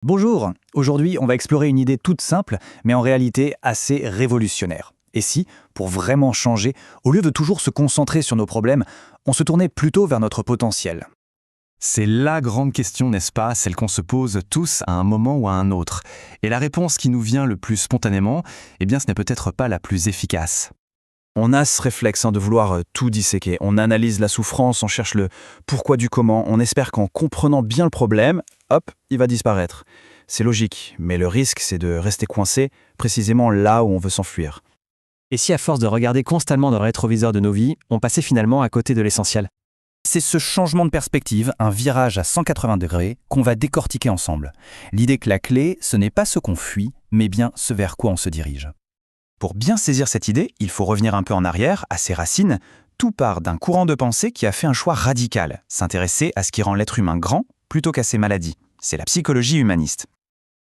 Bonjour, aujourd'hui on va explorer une idée toute simple, mais en réalité assez révolutionnaire. Et si, pour vraiment changer, au lieu de toujours se concentrer sur nos problèmes, on se tournait plutôt vers notre potentiel? C'est la grande question, n'est-ce pas, celle qu'on se pose tous à un moment ou à un autre. Et la réponse qui nous vient le plus spontanément, eh bien ce n'est peut-être pas la plus efficace. On a ce réflexe de vouloir tout disséquer. On analyse la souffrance, on cherche le pourquoi du comment, on espère qu'en comprenant bien le problème, hop, il va disparaître. C'est logique, mais le risque c'est de rester coincé précisément là où on veut s'enfuir. Et si à force de regarder constamment dans le rétroviseur de nos vies, on passait finalement à côté de l'essentiel? C'est ce changement de perspective, un virage à 180 degrés, qu'on va décortiquer ensemble. L'idée que la clé, ce n'est pas ce qu'on fuit, mais bien ce vers quoi on se dirige. Pour bien saisir cette idée, il faut revenir un peu en arrière, à ses racines. Tout part d'un courant de pensée qui a fait un choix radical, s'intéresser à ce qui rend l'être humain grand plutôt qu'à ses maladies. C'est la psychologie humaniste.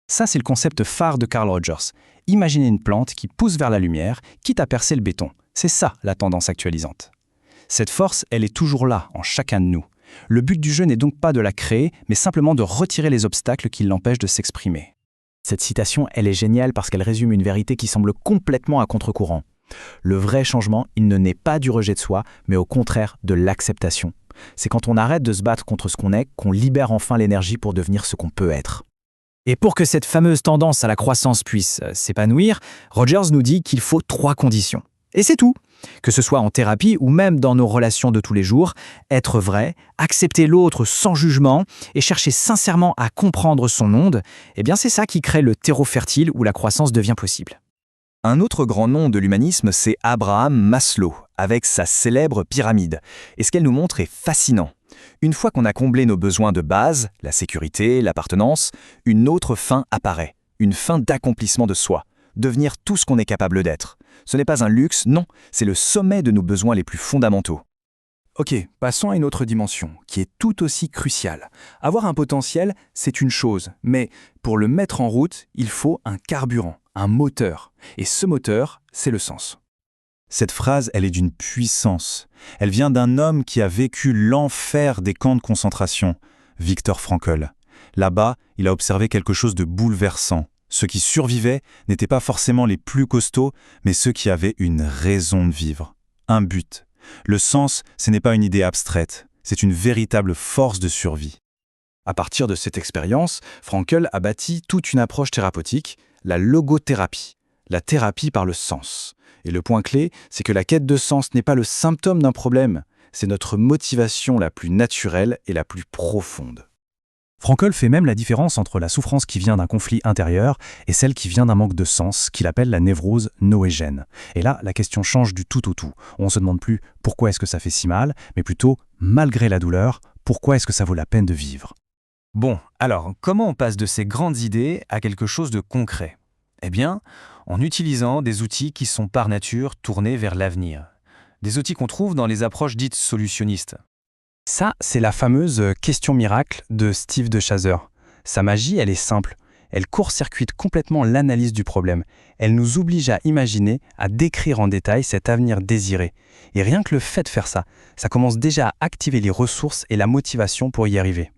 Ça, c'est le concept phare de Carl Rogers. Imaginez une plante qui pousse vers la lumière, quitte à percer le béton. C'est ça la tendance actualisante. Cette force, elle est toujours là, en chacun de nous. Le but du jeu n'est donc pas de la créer, mais simplement de retirer les obstacles qui l'empêchent de s'exprimer. Cette citation, elle est géniale parce qu'elle résume une vérité qui semble complètement à contre-courant. Le vrai changement, il ne naît pas du rejet de soi, mais au contraire de l'acceptation. C'est quand on arrête de se battre contre ce qu'on est, qu'on libère enfin l'énergie pour devenir ce qu'on peut être. Et pour que cette fameuse tendance à la croissance puisse s'épanouir, Rogers nous dit qu'il faut 3 conditions. Et c'est tout. Que ce soit en thérapie ou même dans nos relations de tous les jours, être vrai, accepter l'autre sans jugement et chercher sincèrement à comprendre son monde, eh bien c'est ça qui crée le terreau fertile où la croissance devient possible. Un autre grand nom de l'humanisme, c'est Abraham Maslow, avec sa célèbre pyramide. Et ce qu'elle nous montre est fascinant. Une fois qu'on a comblé nos besoins de base, la sécurité, l'appartenance, une autre fin apparaît, une fin d'accomplissement de soi, devenir tout ce qu'on est capable d'être. Ce n'est pas un luxe, non, c'est le sommet de nos besoins les plus fondamentaux. Ok, passons à une autre dimension, qui est tout aussi cruciale. Avoir un potentiel, c'est une chose, mais pour le mettre en route, il faut un carburant, un moteur. Et ce moteur, c'est le sens. Cette phrase, elle est d'une puissance. Elle vient d'un homme qui a vécu l'enfer des camps de concentration, Viktor Frankl. Là-bas, il a observé quelque chose de bouleversant. Ceux qui survivaient n'étaient pas forcément les plus costauds, mais ceux qui avaient une raison de vivre, un but. Le sens, ce n'est pas une idée abstraite, c'est une véritable force de survie. À partir de cette expérience, Frankl a bâti toute une approche thérapeutique, la logothérapie, la thérapie par le sens. Et le point clé, c'est que la quête de sens n'est pas le symptôme d'un problème, c'est notre motivation la plus naturelle et la plus profonde. Frankl fait même la différence entre la souffrance qui vient d'un conflit intérieur et celle qui vient d'un manque de sens, qu'il appelle la névrose noégène. Et là, la question change du tout au tout. On ne se demande plus pourquoi est-ce que ça fait si mal, mais plutôt, malgré la douleur, pourquoi est-ce que ça vaut la peine de vivre? Bon, alors, comment on passe de ces grandes idées à quelque chose de concret? Eh bien, en utilisant des outils qui sont par nature tournés vers l'avenir. Des outils qu'on trouve dans les approches dites solutionnistes. Ça, c'est la fameuse question miracle de Steve de Chaser. Sa magie, elle est simple. Elle court-circuite complètement l'analyse du problème. Elle nous oblige à imaginer, à décrire en détail cet avenir désiré. Et rien que le fait de faire ça, ça commence déjà à activer les ressources et la motivation pour y arriver.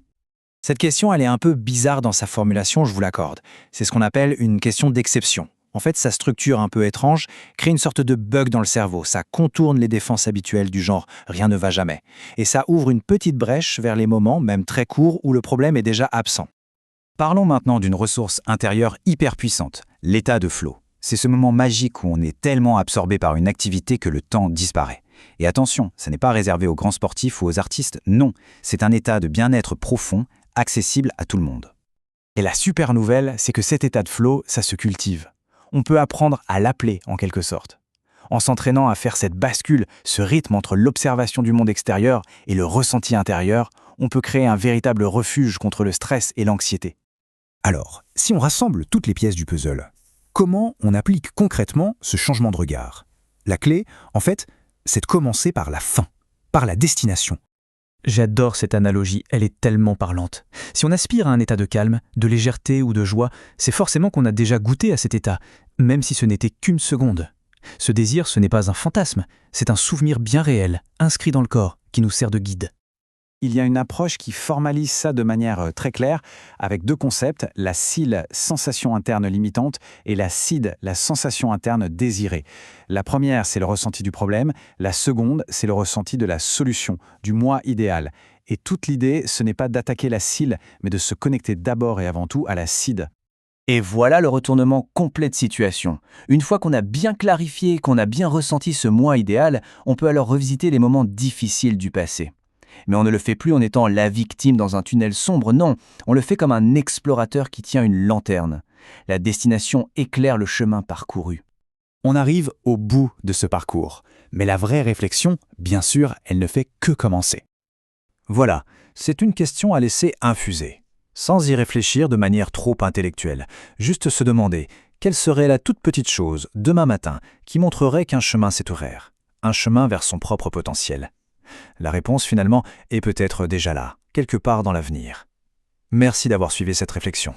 Cette question, elle est un peu bizarre dans sa formulation, je vous l'accorde. C'est ce qu'on appelle une question d'exception. En fait, sa structure un peu étrange crée une sorte de bug dans le cerveau. Ça contourne les défenses habituelles du genre « rien ne va jamais ». Et ça ouvre une petite brèche vers les moments, même très courts, où le problème est déjà absent. Parlons maintenant d'une ressource intérieure hyper puissante, l'état de flow. C'est ce moment magique où on est tellement absorbé par une activité que le temps disparaît. Et attention, ce n'est pas réservé aux grands sportifs ou aux artistes, non. C'est un état de bien-être profond, accessible à tout le monde. Et la super nouvelle, c'est que cet état de flow, ça se cultive. On peut apprendre à l'appeler en quelque sorte. En s'entraînant à faire cette bascule, ce rythme entre l'observation du monde extérieur et le ressenti intérieur, on peut créer un véritable refuge contre le stress et l'anxiété. Alors, si on rassemble toutes les pièces du puzzle, comment on applique concrètement ce changement de regard? La clé, en fait, c'est de commencer par la fin, par la destination. J'adore cette analogie, elle est tellement parlante. Si on aspire à un état de calme, de légèreté ou de joie, c'est forcément qu'on a déjà goûté à cet état, même si ce n'était qu'une seconde. Ce désir, ce n'est pas un fantasme, c'est un souvenir bien réel, inscrit dans le corps, qui nous sert de guide. Il y a une approche qui formalise ça de manière très claire, avec deux concepts, la SIL, sensation interne limitante, et la SID, la sensation interne désirée. La première, c'est le ressenti du problème, la seconde, c'est le ressenti de la solution, du moi idéal. Et toute l'idée, ce n'est pas d'attaquer la SIL, mais de se connecter d'abord et avant tout à la SID. Et voilà le retournement complet de situation. Une fois qu'on a bien clarifié, qu'on a bien ressenti ce moi idéal, on peut alors revisiter les moments difficiles du passé. Mais on ne le fait plus en étant la victime dans un tunnel sombre, non, on le fait comme un explorateur qui tient une lanterne. La destination éclaire le chemin parcouru. On arrive au bout de ce parcours, mais la vraie réflexion, bien sûr, elle ne fait que commencer. Voilà, c'est une question à laisser infuser. Sans y réfléchir de manière trop intellectuelle, juste se demander quelle serait la toute petite chose, demain matin, qui montrerait qu'un chemin s'est ouvert, un chemin vers son propre potentiel. La réponse, finalement, est peut-être déjà là, quelque part dans l'avenir. Merci d'avoir suivi cette réflexion.